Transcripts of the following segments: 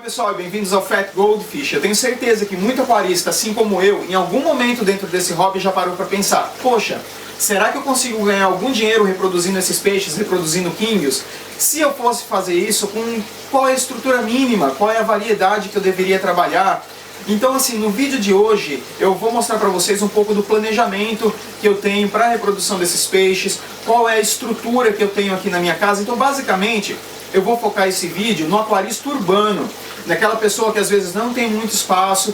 Pessoal, e bem-vindos ao Fat Goldfish. Eu tenho certeza que muito aquarista, assim como eu, em algum momento dentro desse hobby já parou para pensar: poxa, será que eu consigo ganhar algum dinheiro reproduzindo esses peixes, reproduzindo quinguios? Se eu fosse fazer isso, com qual é a estrutura mínima, qual é a variedade que eu deveria trabalhar? Então, assim, no vídeo de hoje eu vou mostrar para vocês um pouco do planejamento que eu tenho para a reprodução desses peixes, qual é a estrutura que eu tenho aqui na minha casa. Então, basicamente, eu vou focar esse vídeo no aquarista urbano, naquela pessoa que às vezes não tem muito espaço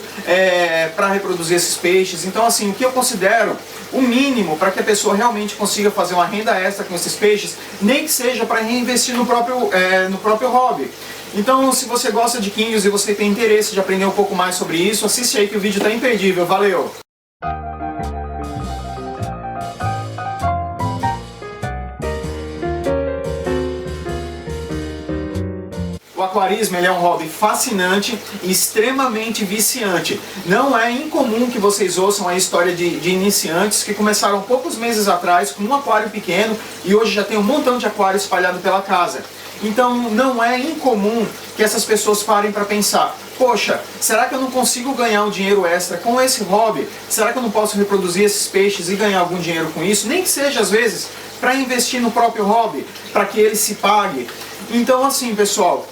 para reproduzir esses peixes. Então, assim, o que eu considero o mínimo para que a pessoa realmente consiga fazer uma renda extra com esses peixes, nem que seja para reinvestir no próprio hobby. Então, se você gosta de quinguios e você tem interesse de aprender um pouco mais sobre isso, assiste aí que o vídeo está imperdível. Valeu! O aquarismo é um hobby fascinante e extremamente viciante. Não é incomum que vocês ouçam a história de iniciantes que começaram poucos meses atrás com um aquário pequeno e hoje já tem um montão de aquário espalhado pela casa. Então não é incomum que essas pessoas parem para pensar: poxa, será que eu não consigo ganhar um dinheiro extra com esse hobby? Será que eu não posso reproduzir esses peixes e ganhar algum dinheiro com isso? Nem que seja às vezes para investir no próprio hobby, para que ele se pague. Então, assim, pessoal,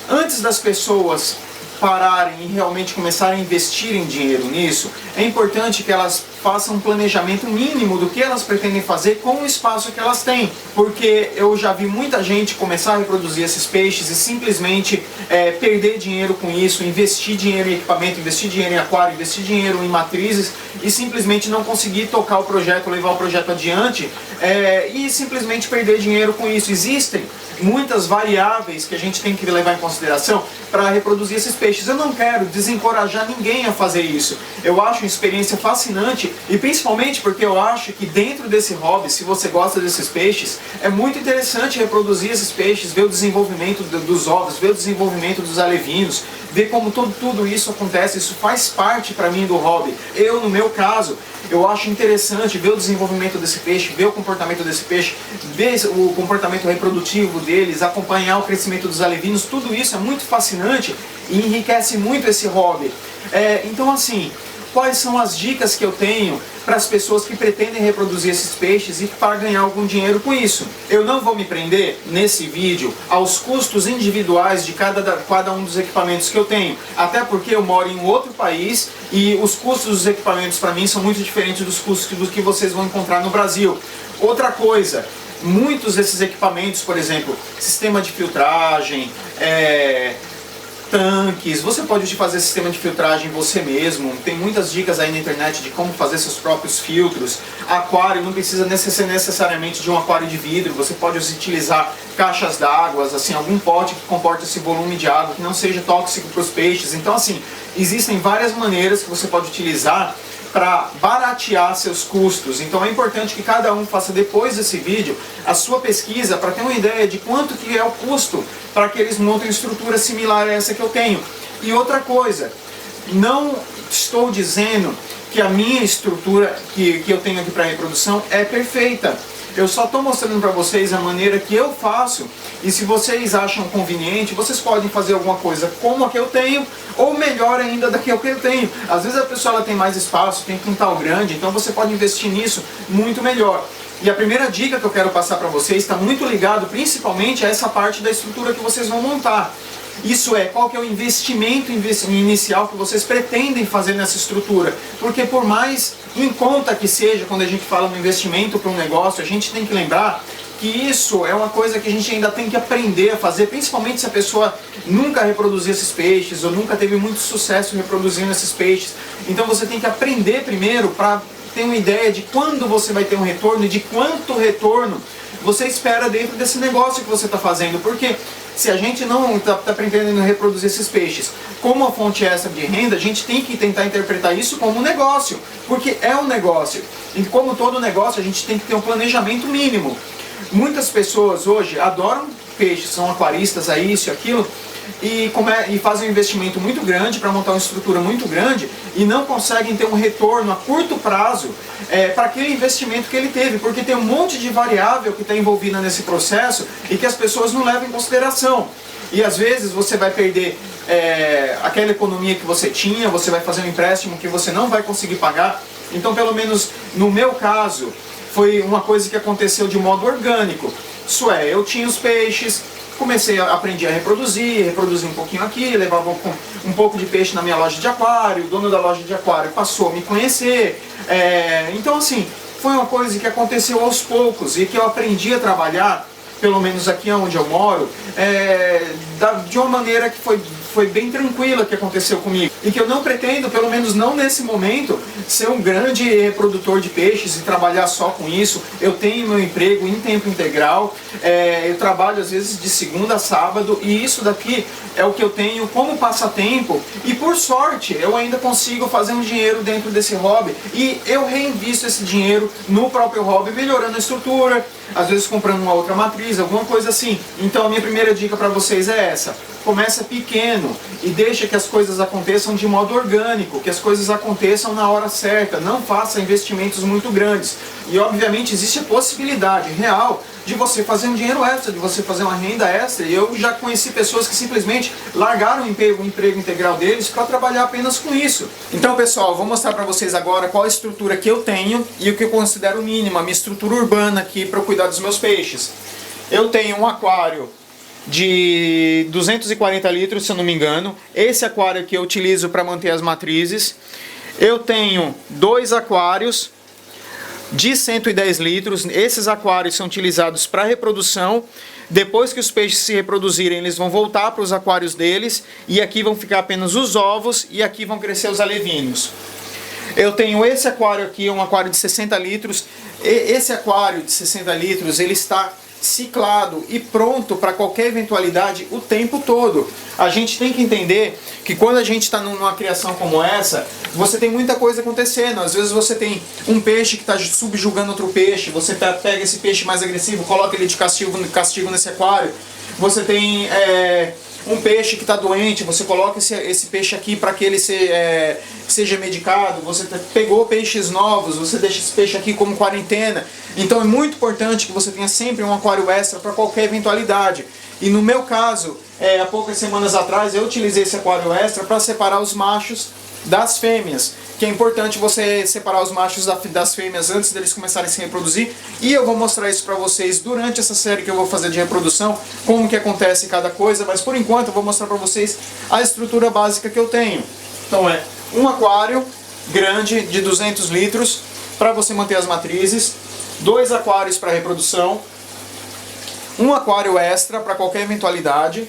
antes das pessoas pararem e realmente começarem a investir em dinheiro nisso, é importante que elas façam um planejamento mínimo do que elas pretendem fazer com o espaço que elas têm. Porque eu já vi muita gente começar a reproduzir esses peixes e simplesmente perder dinheiro com isso, investir dinheiro em equipamento, investir dinheiro em aquário, investir dinheiro em matrizes e simplesmente não conseguir tocar o projeto, levar o projeto adiante e simplesmente perder dinheiro com isso. Existem muitas variáveis que a gente tem que levar em consideração para reproduzir esses peixes. Eu não quero desencorajar ninguém a fazer isso. Eu acho uma experiência fascinante e principalmente porque eu acho que dentro desse hobby, se você gosta desses peixes, é muito interessante reproduzir esses peixes, ver o desenvolvimento dos ovos, ver o desenvolvimento dos alevinos, ver como tudo isso acontece. Isso faz parte para mim do hobby. Eu, no meu caso, eu acho interessante ver o desenvolvimento desse peixe, ver o comportamento desse peixe, ver o comportamento reprodutivo deles, acompanhar o crescimento dos alevinos. Tudo isso é muito fascinante e enriquece muito esse hobby. Então, assim, quais são as dicas que eu tenho para as pessoas que pretendem reproduzir esses peixes e para ganhar algum dinheiro com isso? Eu não vou me prender nesse vídeo aos custos individuais de cada um dos equipamentos que eu tenho, até porque eu moro em outro país e os custos dos equipamentos para mim são muito diferentes dos custos que vocês vão encontrar no Brasil. Outra coisa, muitos desses equipamentos, por exemplo, sistema de filtragem, tanques, você pode fazer sistema de filtragem você mesmo. Tem muitas dicas aí na internet de como fazer seus próprios filtros. Aquário não precisa necessariamente de um aquário de vidro, você pode utilizar caixas d'água, assim, algum pote que comporte esse volume de água, que não seja tóxico para os peixes. Então, assim, existem várias maneiras que você pode utilizar para baratear seus custos. Então é importante que cada um faça depois desse vídeo a sua pesquisa para ter uma ideia de quanto que é o custo para que eles montem estrutura similar a essa que eu tenho. E outra coisa, não estou dizendo que a minha estrutura que eu tenho aqui para reprodução é perfeita. Eu só estou mostrando para vocês a maneira que eu faço, e se vocês acham conveniente, vocês podem fazer alguma coisa como a que eu tenho, ou melhor ainda da que eu tenho. Às vezes a pessoa ela tem mais espaço, tem quintal grande, então você pode investir nisso muito melhor. E a primeira dica que eu quero passar para vocês está muito ligado principalmente a essa parte da estrutura que vocês vão montar. Isso é, qual que é o investimento inicial que vocês pretendem fazer nessa estrutura. Porque por mais em conta que seja, quando a gente fala no investimento para um negócio, a gente tem que lembrar que isso é uma coisa que a gente ainda tem que aprender a fazer, principalmente se a pessoa nunca reproduziu esses peixes ou nunca teve muito sucesso reproduzindo esses peixes. Então você tem que aprender primeiro para ter uma ideia de quando você vai ter um retorno e de quanto retorno você espera dentro desse negócio que você está fazendo. Porque se a gente não está pretendendo reproduzir esses peixes como uma fonte extra de renda, a gente tem que tentar interpretar isso como um negócio, porque é um negócio. E como todo negócio, a gente tem que ter um planejamento mínimo. Muitas pessoas hoje adoram peixes, são aquaristas, isso e aquilo, e fazem um investimento muito grande para montar uma estrutura muito grande e não conseguem ter um retorno a curto prazo para aquele investimento que ele teve, porque tem um monte de variável que está envolvida nesse processo e que as pessoas não levam em consideração. E às vezes você vai perder aquela economia que você tinha, você vai fazer um empréstimo que você não vai conseguir pagar. Então, pelo menos no meu caso, foi uma coisa que aconteceu de modo orgânico. Isso é, eu tinha os peixes, comecei a aprender a reproduzir um pouquinho aqui, levava um pouco de peixe na minha loja de aquário, o dono da loja de aquário passou a me conhecer. Então assim, foi uma coisa que aconteceu aos poucos e que eu aprendi a trabalhar, pelo menos aqui onde eu moro, de uma maneira que foi bem tranquila que aconteceu comigo. E que eu não pretendo, pelo menos não nesse momento, ser um grande reprodutor de peixes e trabalhar só com isso. Eu tenho meu emprego em tempo integral, eu trabalho às vezes de segunda a sábado, e isso daqui é o que eu tenho como passatempo, e por sorte eu ainda consigo fazer um dinheiro dentro desse hobby, e eu reinvisto esse dinheiro no próprio hobby, melhorando a estrutura, às vezes comprando uma outra matriz, alguma coisa assim. Então a minha primeira dica para vocês é essa: começa pequeno e deixa que as coisas aconteçam de modo orgânico, que as coisas aconteçam na hora certa, não faça investimentos muito grandes. E obviamente existe a possibilidade real de você fazer um dinheiro extra, de você fazer uma renda extra. E eu já conheci pessoas que simplesmente largaram o emprego integral deles para trabalhar apenas com isso. Então pessoal, eu vou mostrar para vocês agora qual a estrutura que eu tenho e o que eu considero mínima, a minha estrutura urbana aqui para cuidar dos meus peixes. Eu tenho um aquário de 240 litros, se eu não me engano. Esse aquário que eu utilizo para manter as matrizes. Eu tenho 2 aquários de 110 litros. Esses aquários são utilizados para reprodução. Depois que os peixes se reproduzirem, eles vão voltar para os aquários deles. E aqui vão ficar apenas os ovos e aqui vão crescer os alevinos. Eu tenho esse aquário aqui, um aquário de 60 litros. Esse aquário de 60 litros, ele está ciclado e pronto para qualquer eventualidade o tempo todo. A gente tem que entender que quando a gente está numa criação como essa, você tem muita coisa acontecendo. Às vezes você tem um peixe que está subjugando outro peixe, você pega esse peixe mais agressivo, coloca ele de castigo nesse aquário. Você tem um peixe que está doente, você coloca esse peixe aqui para que ele seja medicado. Você pegou peixes novos, você deixa esse peixe aqui como quarentena. Então é muito importante que você tenha sempre um aquário extra para qualquer eventualidade. E no meu caso, há poucas semanas atrás, eu utilizei esse aquário extra para separar os machos das fêmeas, que é importante você separar os machos das fêmeas antes deles começarem a se reproduzir. E eu vou mostrar isso para vocês durante essa série que eu vou fazer de reprodução, como que acontece cada coisa, mas por enquanto eu vou mostrar para vocês a estrutura básica que eu tenho. Então é um aquário grande de 200 litros para você manter as matrizes, 2 aquários para reprodução, um aquário extra para qualquer eventualidade.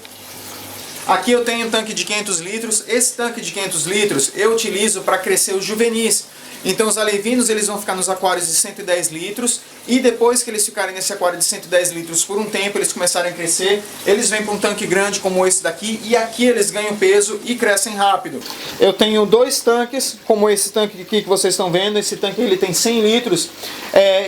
Aqui eu tenho um tanque de 500 litros. Esse tanque de 500 litros eu utilizo para crescer os juvenis. Então os alevinos eles vão ficar nos aquários de 110 litros e depois que eles ficarem nesse aquário de 110 litros por um tempo, eles começarem a crescer, eles vêm para um tanque grande como esse daqui e aqui eles ganham peso e crescem rápido. Eu tenho 2 tanques, como esse tanque aqui que vocês estão vendo. Esse tanque ele tem 100 litros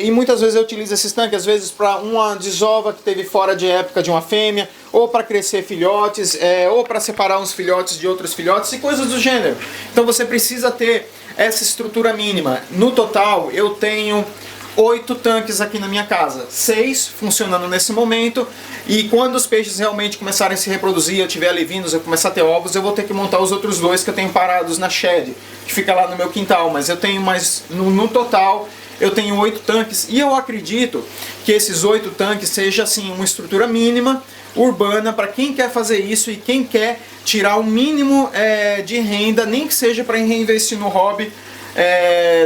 e muitas vezes eu utilizo esses tanques às vezes para uma desova que teve fora de época de uma fêmea, ou para crescer filhotes, ou para separar uns filhotes de outros filhotes e coisas do gênero. Então você precisa ter essa estrutura mínima. No total eu tenho 8 tanques aqui na minha casa, 6 funcionando nesse momento, e quando os peixes realmente começarem a se reproduzir, eu tiver alevinos, eu começar a ter ovos, eu vou ter que montar os outros 2 que eu tenho parados na shed, que fica lá no meu quintal. Mas eu tenho mais, no total eu tenho 8 tanques, e eu acredito que esses 8 tanques seja assim uma estrutura mínima urbana para quem quer fazer isso e quem quer tirar o mínimo de renda, nem que seja para reinvestir no hobby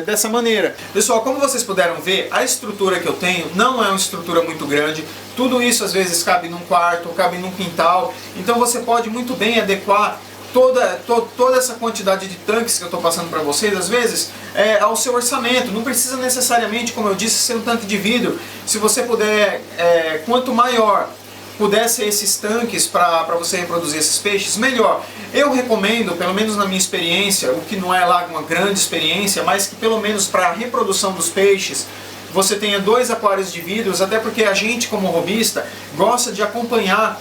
dessa maneira. Pessoal, como vocês puderam ver, a estrutura que eu tenho não é uma estrutura muito grande. Tudo isso às vezes cabe num quarto, cabe num quintal. Então você pode muito bem adequar toda essa quantidade de tanques que eu estou passando para vocês, às vezes, ao seu orçamento. Não precisa necessariamente, como eu disse, ser um tanque de vidro. Se você puder, quanto maior puder ser esses tanques para você reproduzir esses peixes, melhor. Eu recomendo, pelo menos na minha experiência, o que não é lá uma grande experiência, mas que pelo menos para a reprodução dos peixes, você tenha 2 aquários de vidros, até porque a gente como hobbyista gosta de acompanhar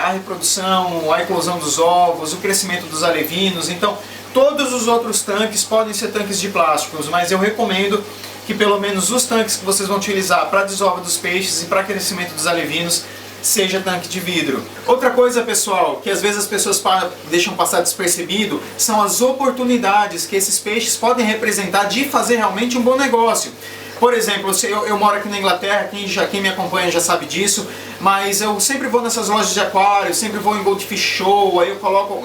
a reprodução, a eclosão dos ovos, o crescimento dos alevinos. Então todos os outros tanques podem ser tanques de plásticos, mas eu recomendo que pelo menos os tanques que vocês vão utilizar para a desova dos peixes e para crescimento dos alevinos seja tanque de vidro. Outra coisa, pessoal, que às vezes as pessoas deixam passar despercebido, são as oportunidades que esses peixes podem representar de fazer realmente um bom negócio. Por exemplo, eu moro aqui na Inglaterra, quem me acompanha já sabe disso, mas eu sempre vou nessas lojas de aquário, sempre vou em Goldfish Show, aí eu coloco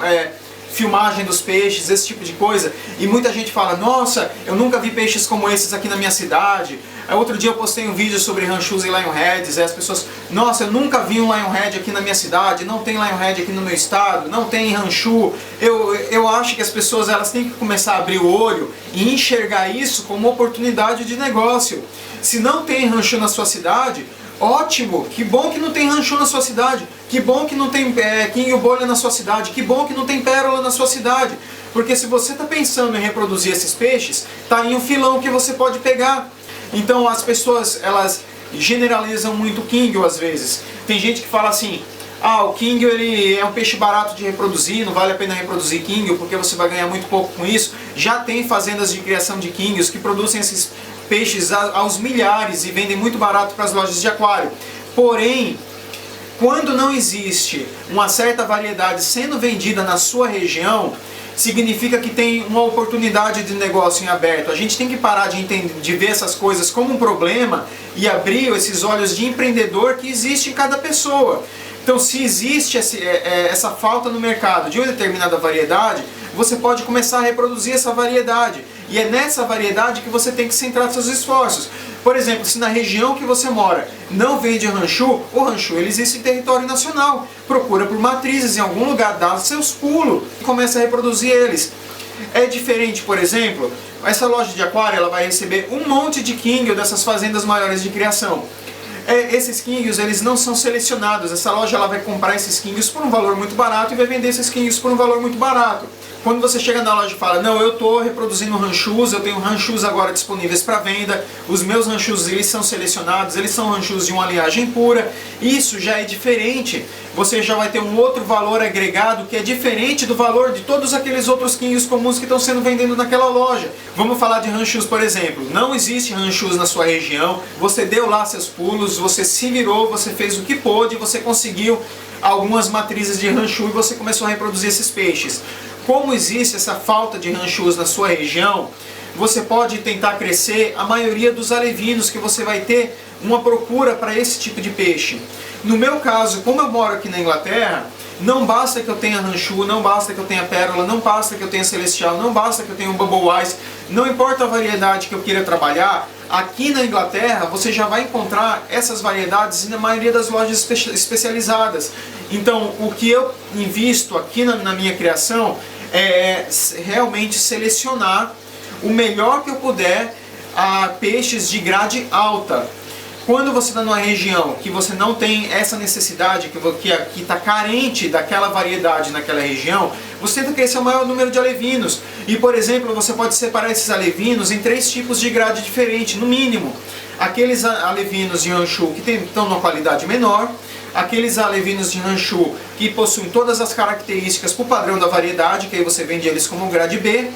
filmagem dos peixes, esse tipo de coisa, e muita gente fala, nossa, eu nunca vi peixes como esses aqui na minha cidade. Aí outro dia eu postei um vídeo sobre ranchus e lionheads, e as pessoas, nossa, eu nunca vi um lionhead aqui na minha cidade, não tem lionhead aqui no meu estado, não tem ranchu. Eu acho que as pessoas elas têm que começar a abrir o olho e enxergar isso como oportunidade de negócio. Se não tem ranchu na sua cidade, ótimo, que bom que não tem ranchu na sua cidade, que bom que não tem king bolha na sua cidade, que bom que não tem pérola na sua cidade, porque se você está pensando em reproduzir esses peixes, tá aí um filão que você pode pegar. Então as pessoas, elas generalizam muito o king às vezes. Tem gente que fala assim, o king ele é um peixe barato de reproduzir, não vale a pena reproduzir king porque você vai ganhar muito pouco com isso. Já tem fazendas de criação de kings que produzem esses peixes aos milhares e vendem muito barato para as lojas de aquário. Porém, quando não existe uma certa variedade sendo vendida na sua região, significa que tem uma oportunidade de negócio em aberto. A gente tem que parar de ver essas coisas como um problema e abrir esses olhos de empreendedor que existe em cada pessoa. Então, se existe essa falta no mercado de uma determinada variedade, você pode começar a reproduzir essa variedade. E é nessa variedade que você tem que centrar seus esforços. Por exemplo, se na região que você mora não vende ranchu, o ranchu ele existe em território nacional. Procura por matrizes em algum lugar, dá seus pulos e começa a reproduzir eles. É diferente, por exemplo, essa loja de aquário ela vai receber um monte de king dessas fazendas maiores de criação. Esses kings eles não são selecionados. Essa loja ela vai comprar esses kings por um valor muito barato e vai vender esses kings por um valor muito barato. Quando você chega na loja e fala, não, eu estou reproduzindo ranchus, eu tenho ranchus agora disponíveis para venda, os meus ranchus eles são selecionados, eles são ranchus de uma linhagem pura, isso já é diferente. Você já vai ter um outro valor agregado que é diferente do valor de todos aqueles outros kings comuns que estão sendo vendidos naquela loja. Vamos falar de ranchus, por exemplo. Não existe ranchus na sua região, você deu lá seus pulos, você se virou, você fez o que pôde, você conseguiu algumas matrizes de ranchu e você começou a reproduzir esses peixes. Como existe essa falta de ranchus na sua região, você pode tentar crescer a maioria dos alevinos que você vai ter uma procura para esse tipo de peixe. No meu caso, como eu moro aqui na Inglaterra, não basta que eu tenha ranchu, não basta que eu tenha pérola, não basta que eu tenha celestial, não basta que eu tenha um bubble wise, não importa a variedade que eu queira trabalhar, aqui na Inglaterra você já vai encontrar essas variedades na maioria das lojas especializadas. Então, o que eu invisto aqui na minha criação é realmente selecionar o melhor que eu puder a peixes de grade alta. Quando você está numa região que você não tem essa necessidade, que está carente daquela variedade naquela região, você tenta crescer o maior número de alevinos. E, por exemplo, você pode separar esses alevinos em 3 tipos de grade diferente, no mínimo. Aqueles alevinos de ranchu que estão numa qualidade menor, aqueles alevinos de ranchu que possuem todas as características para o padrão da variedade, que aí você vende eles como grade B,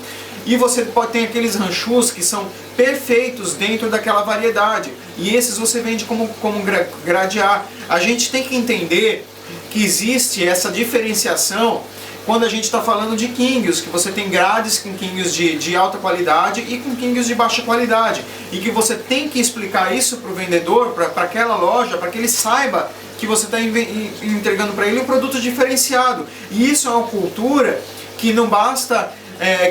e você pode ter aqueles ranchus que são perfeitos dentro daquela variedade, e esses você vende como grade A. A gente tem que entender que existe essa diferenciação quando a gente está falando de kings, que você tem grades com kings de alta qualidade e com kings de baixa qualidade, e que você tem que explicar isso para o vendedor, para aquela loja, para que ele saiba que você está entregando para ele um produto diferenciado. E isso é uma cultura que não basta,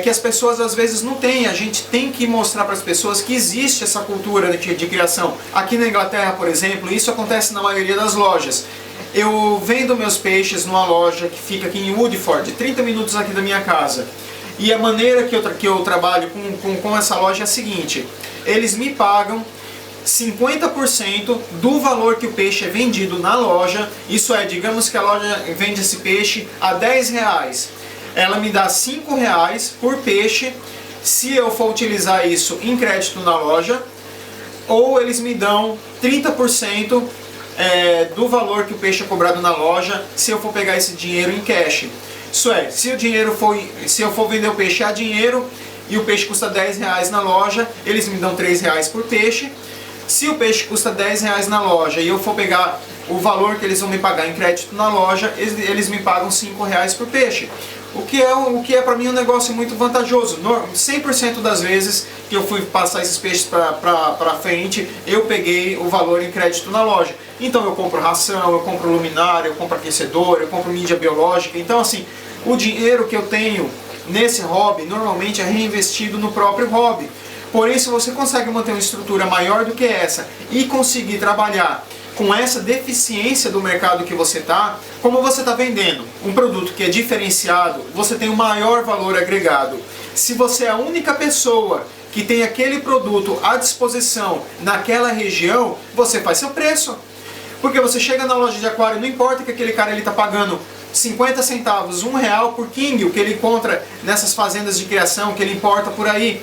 que as pessoas às vezes não têm. A gente tem que mostrar para as pessoas que existe essa cultura de criação. Aqui na Inglaterra, por exemplo, isso acontece na maioria das lojas. Eu vendo meus peixes numa loja que fica aqui em Woodford, 30 minutos aqui da minha casa. E a maneira que eu trabalho com essa loja é a seguinte: eles me pagam 50% do valor que o peixe é vendido na loja. Isso é, digamos que a loja vende esse peixe a R$10. Ela me dá R$5 por peixe se eu for utilizar isso em crédito na loja, ou eles me dão 30% do valor que o peixe é cobrado na loja se eu for pegar esse dinheiro em cash. Isso é, se eu for vender o peixe a dinheiro e o peixe custa R$10 na loja, eles me dão R$3 por peixe. Se o peixe custa R$10 na loja e eu for pegar o valor que eles vão me pagar em crédito na loja, eles me pagam R$5 por peixe. O que é para mim um negócio muito vantajoso. 100% das vezes que eu fui passar esses peixes para frente, eu peguei o valor em crédito na loja. Então eu compro ração, eu compro luminária, eu compro aquecedor, eu compro mídia biológica. Então assim, o dinheiro que eu tenho nesse hobby normalmente é reinvestido no próprio hobby. Porém, se você consegue manter uma estrutura maior do que essa e conseguir trabalhar com essa deficiência do mercado que você está, como você está vendendo um produto que é diferenciado, você tem um maior valor agregado. Se você é a única pessoa que tem aquele produto à disposição naquela região, você faz seu preço. Porque você chega na loja de aquário, não importa que aquele cara está pagando 50 centavos, R$1 por king, o que ele encontra nessas fazendas de criação, que ele importa por aí.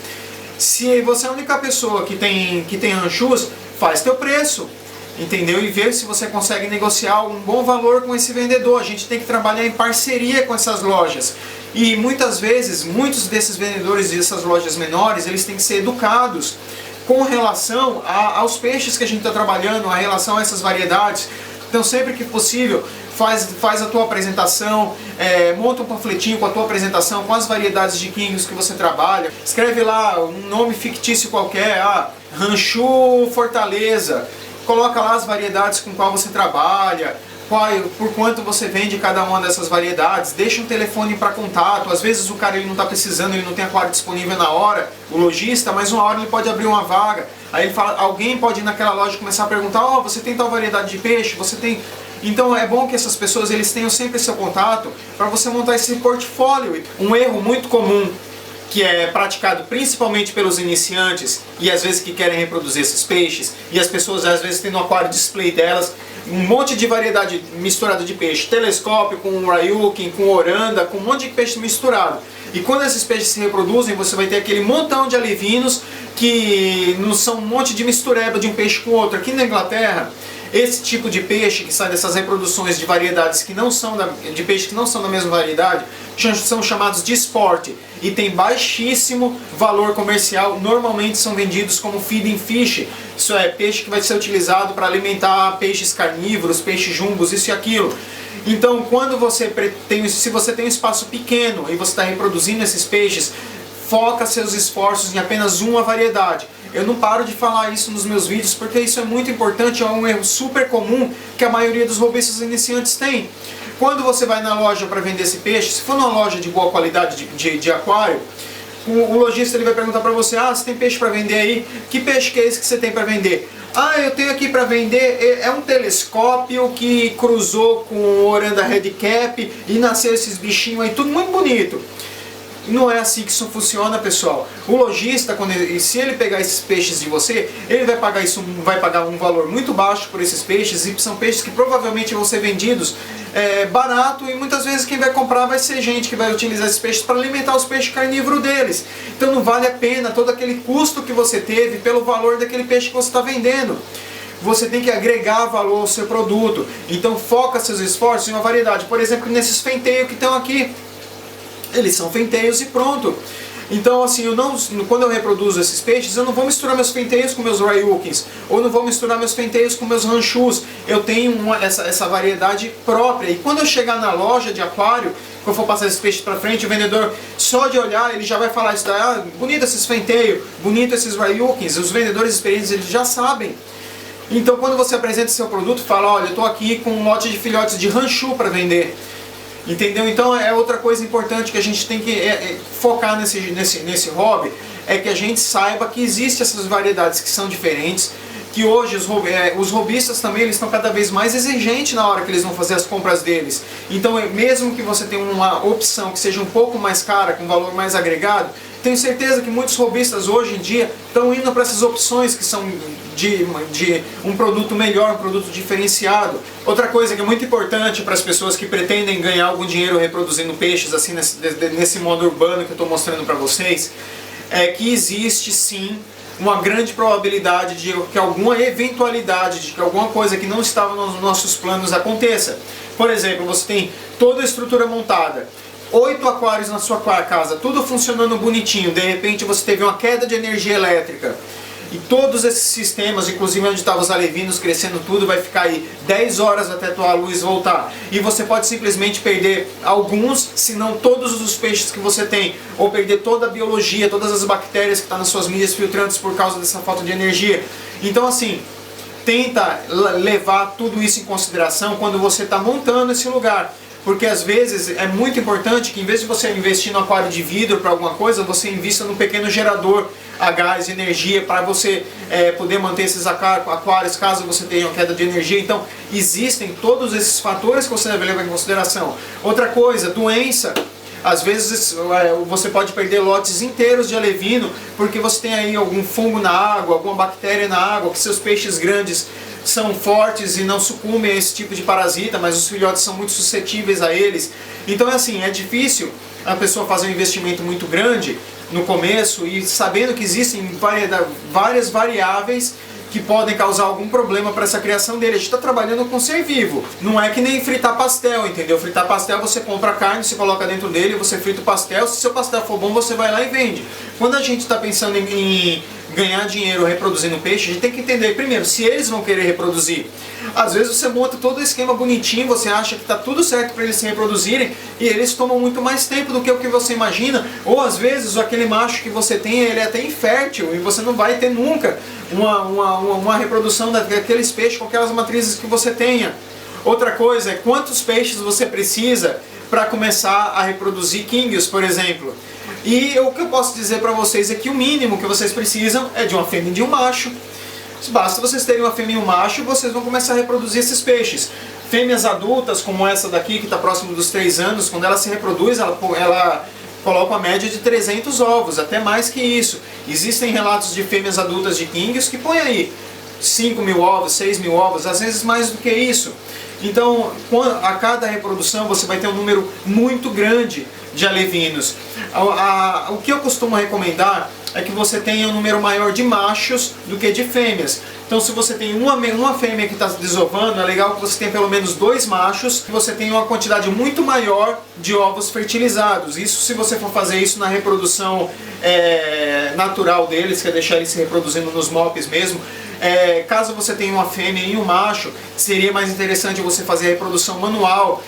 Se você é a única pessoa que tem ranchos, faz teu preço. Entendeu? E ver se você consegue negociar um bom valor com esse vendedor. A gente tem que trabalhar em parceria com essas lojas. E muitas vezes, muitos desses vendedores dessas lojas menores, eles têm que ser educados com relação aos peixes que a gente está trabalhando, a relação a essas variedades. Então sempre que possível, faz a tua apresentação, monta um panfletinho com a tua apresentação, com as variedades de kings que você trabalha. Escreve lá um nome fictício qualquer, Rancho Fortaleza. Coloca lá as variedades com qual você trabalha, por quanto você vende cada uma dessas variedades, deixa um telefone para contato. Às vezes o cara ele não está precisando, ele não tem aquário disponível na hora, o lojista, mas uma hora ele pode abrir uma vaga. Aí ele fala, alguém pode ir naquela loja e começar a perguntar, você tem tal variedade de peixe, você tem... Então é bom que essas pessoas eles tenham sempre seu contato para você montar esse portfólio. Um erro muito comum que é praticado principalmente pelos iniciantes e às vezes que querem reproduzir esses peixes, e as pessoas às vezes têm no aquário display delas um monte de variedade misturada de peixe, telescópio com Ryukin, com Oranda, com um monte de peixe misturado. E quando esses peixes se reproduzem, você vai ter aquele montão de alevinos que não são um monte de mistureba de um peixe com outro. Aqui na Inglaterra, esse tipo de peixe que sai dessas reproduções de variedades que não são de peixes que não são da mesma variedade, são chamados de sport e tem baixíssimo valor comercial. Normalmente são vendidos como feeding fish, isso é, peixe que vai ser utilizado para alimentar peixes carnívoros, peixes jumbos, isso e aquilo. Então, quando se você tem um espaço pequeno e você está reproduzindo esses peixes, foca seus esforços em apenas uma variedade. Eu não paro de falar isso nos meus vídeos porque isso é muito importante, é um erro super comum que a maioria dos robistas iniciantes tem. Quando você vai na loja para vender esse peixe, se for numa loja de boa qualidade de aquário, o lojista ele vai perguntar para você, você tem peixe para vender aí? Que peixe que é esse que você tem para vender? Eu tenho aqui para vender, é um telescópio que cruzou com o Oranda Red Cap e nasceu esses bichinhos aí, tudo muito bonito. Não é assim que isso funciona, pessoal. O lojista, se ele pegar esses peixes de você, ele vai pagar um valor muito baixo por esses peixes, e são peixes que provavelmente vão ser vendidos barato, e muitas vezes quem vai comprar vai ser gente que vai utilizar esses peixes para alimentar os peixes carnívoros deles. Então não vale a pena todo aquele custo que você teve pelo valor daquele peixe que você está vendendo. Você tem que agregar valor ao seu produto. Então foca seus esforços em uma variedade. Por exemplo, nesses fenteios que estão aqui. Eles são fenteios e pronto. Então assim, quando eu reproduzo esses peixes, eu não vou misturar meus fenteios com meus Ryukins, ou não vou misturar meus fenteios com meus ranchus. Eu tenho essa variedade própria. E quando eu chegar na loja de aquário, que eu for passar esses peixes para frente, o vendedor, só de olhar, ele já vai falar isso, bonito esses fenteios, bonito esses Ryukins. Os vendedores experientes, eles já sabem. Então quando você apresenta seu produto, fala, olha, eu estou aqui com um lote de filhotes de ranchu para vender. Entendeu? Então é outra coisa importante que a gente tem que focar nesse hobby, é que a gente saiba que existem essas variedades que são diferentes, que hoje os robistas também eles estão cada vez mais exigentes na hora que eles vão fazer as compras deles. Então mesmo que você tenha uma opção que seja um pouco mais cara, com valor mais agregado, tenho certeza que muitos robistas hoje em dia estão indo para essas opções que são de um produto melhor, um produto diferenciado. Outra coisa que é muito importante para as pessoas que pretendem ganhar algum dinheiro reproduzindo peixes, assim nesse modo urbano que eu estou mostrando para vocês, é que existe sim uma grande probabilidade de que alguma eventualidade, de que alguma coisa que não estava nos nossos planos aconteça. Por exemplo, você tem toda a estrutura montada, 8 aquários na sua casa, tudo funcionando bonitinho, de repente você teve uma queda de energia elétrica e todos esses sistemas, inclusive onde estavam os alevinos crescendo tudo, vai ficar aí 10 horas até a tua luz voltar. E você pode simplesmente perder alguns, se não todos os peixes que você tem, ou perder toda a biologia, todas as bactérias que estão nas suas milhas filtrantes por causa dessa falta de energia. Então assim, tenta levar tudo isso em consideração quando você está montando esse lugar. Porque às vezes é muito importante que em vez de você investir no aquário de vidro para alguma coisa, você invista num pequeno gerador a gás, energia, para você poder manter esses aquários caso você tenha uma queda de energia. Então existem todos esses fatores que você deve levar em consideração. Outra coisa, doença. Às vezes você pode perder lotes inteiros de alevino porque você tem aí algum fungo na água, alguma bactéria na água, que seus peixes grandes são fortes e não sucumbem a esse tipo de parasita, mas os filhotes são muito suscetíveis a eles. Então é assim, é difícil a pessoa fazer um investimento muito grande no começo e sabendo que existem várias variáveis que podem causar algum problema para essa criação dele. A gente está trabalhando com ser vivo. Não é que nem fritar pastel, entendeu? Fritar pastel, você compra a carne, você coloca dentro dele, você frita o pastel. Se seu pastel for bom, você vai lá e vende. Quando a gente está pensando em ganhar dinheiro reproduzindo peixe, a gente tem que entender primeiro se eles vão querer reproduzir. Às vezes você monta todo o esquema bonitinho, você acha que está tudo certo para eles se reproduzirem e eles tomam muito mais tempo do que o que você imagina, ou às vezes aquele macho que você tem, ele é até infértil e você não vai ter nunca uma reprodução daqueles peixes com aquelas matrizes que você tenha. Outra coisa é quantos peixes você precisa para começar a reproduzir kingios, por exemplo. E o que eu posso dizer para vocês é que o mínimo que vocês precisam é de uma fêmea e de um macho. Basta vocês terem uma fêmea e um macho, vocês vão começar a reproduzir esses peixes. Fêmeas adultas, como essa daqui, que está próximo dos 3 anos, quando ela se reproduz, ela coloca uma média de 300 ovos, até mais que isso. Existem relatos de fêmeas adultas de kingios que põem aí 5.000 ovos, 6.000 ovos, às vezes mais do que isso. Então, a cada reprodução você vai ter um número muito grande de alevinos. O que eu costumo recomendar é que você tenha um número maior de machos do que de fêmeas. Então se você tem uma fêmea que está desovando, é legal que você tenha pelo menos 2 machos, que você tenha uma quantidade muito maior de ovos fertilizados. Isso se você for fazer isso na reprodução natural deles, que é deixar eles se reproduzindo nos MOPs mesmo. Caso você tenha uma fêmea e um macho, seria mais interessante você fazer a reprodução manual,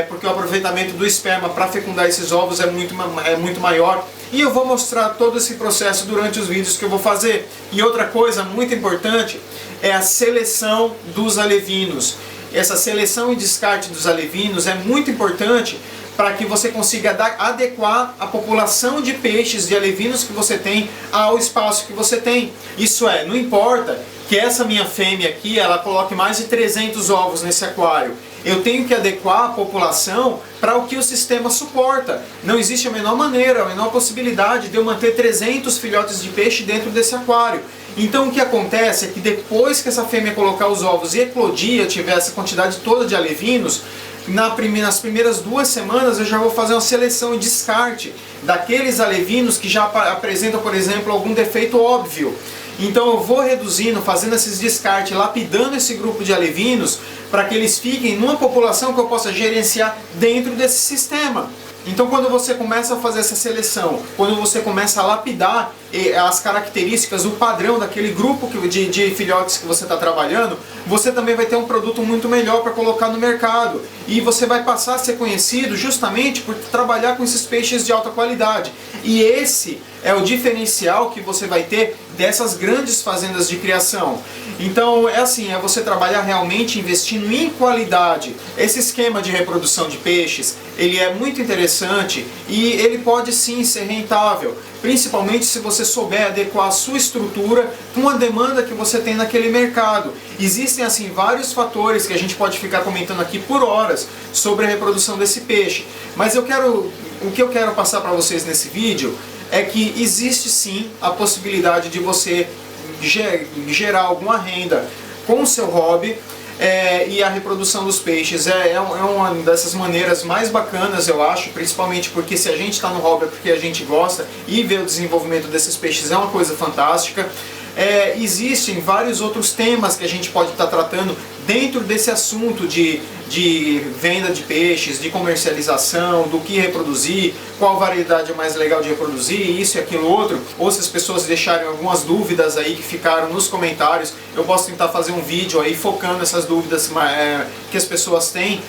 porque o aproveitamento do esperma para fecundar esses ovos é muito maior. E eu vou mostrar todo esse processo durante os vídeos que eu vou fazer. E outra coisa muito importante é a seleção dos alevinos. Essa seleção e descarte dos alevinos é muito importante para que você consiga adequar a população de peixes, de alevinos que você tem ao espaço que você tem. Isso não importa que essa minha fêmea aqui, ela coloque mais de 300 ovos nesse aquário. Eu tenho que adequar a população para o que o sistema suporta. Não existe a menor maneira, a menor possibilidade de eu manter 300 filhotes de peixe dentro desse aquário. Então o que acontece é que depois que essa fêmea colocar os ovos e eclodir, tiver essa quantidade toda de alevinos, nas primeiras 2 semanas eu já vou fazer uma seleção e descarte daqueles alevinos que já apresentam, por exemplo, algum defeito óbvio. Então eu vou reduzindo, fazendo esses descartes, lapidando esse grupo de alevinos para que eles fiquem numa população que eu possa gerenciar dentro desse sistema. Então quando você começa a fazer essa seleção, quando você começa a lapidar as características, o padrão daquele grupo de filhotes que você está trabalhando, você também vai ter um produto muito melhor para colocar no mercado. E você vai passar a ser conhecido justamente por trabalhar com esses peixes de alta qualidade. E esse é o diferencial que você vai ter dessas grandes fazendas de criação. Então é você trabalhar realmente investindo em qualidade. Esse esquema de reprodução de peixes, ele é muito interessante e ele pode sim ser rentável, principalmente se você souber adequar a sua estrutura com a demanda que você tem naquele mercado. Existem vários fatores que a gente pode ficar comentando aqui por horas sobre a reprodução desse peixe, mas o que eu quero passar para vocês nesse vídeo é que existe sim a possibilidade de você gerar alguma renda com o seu hobby. E a reprodução dos peixes é uma dessas maneiras mais bacanas, eu acho, principalmente porque se a gente está no hobby é porque a gente gosta, e ver o desenvolvimento desses peixes é uma coisa fantástica. Existem vários outros temas que a gente pode estar tratando dentro desse assunto de venda de peixes, de comercialização, do que reproduzir, qual variedade é mais legal de reproduzir, isso e aquilo outro, ou se as pessoas deixarem algumas dúvidas aí que ficaram nos comentários, eu posso tentar fazer um vídeo aí focando essas dúvidas que as pessoas têm.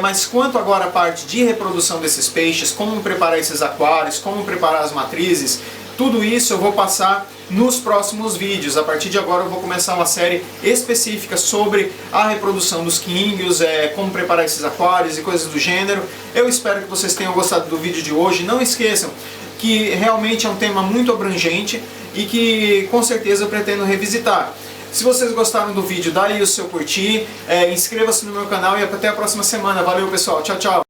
Mas quanto agora à parte de reprodução desses peixes, como preparar esses aquários, como preparar as matrizes, tudo isso eu vou passar nos próximos vídeos. A partir de agora eu vou começar uma série específica sobre a reprodução dos quinguios, como preparar esses aquários e coisas do gênero. Eu espero que vocês tenham gostado do vídeo de hoje. Não esqueçam que realmente é um tema muito abrangente e que com certeza eu pretendo revisitar. Se vocês gostaram do vídeo, dá aí o seu curtir, inscreva-se no meu canal e até a próxima semana. Valeu, pessoal. Tchau, tchau.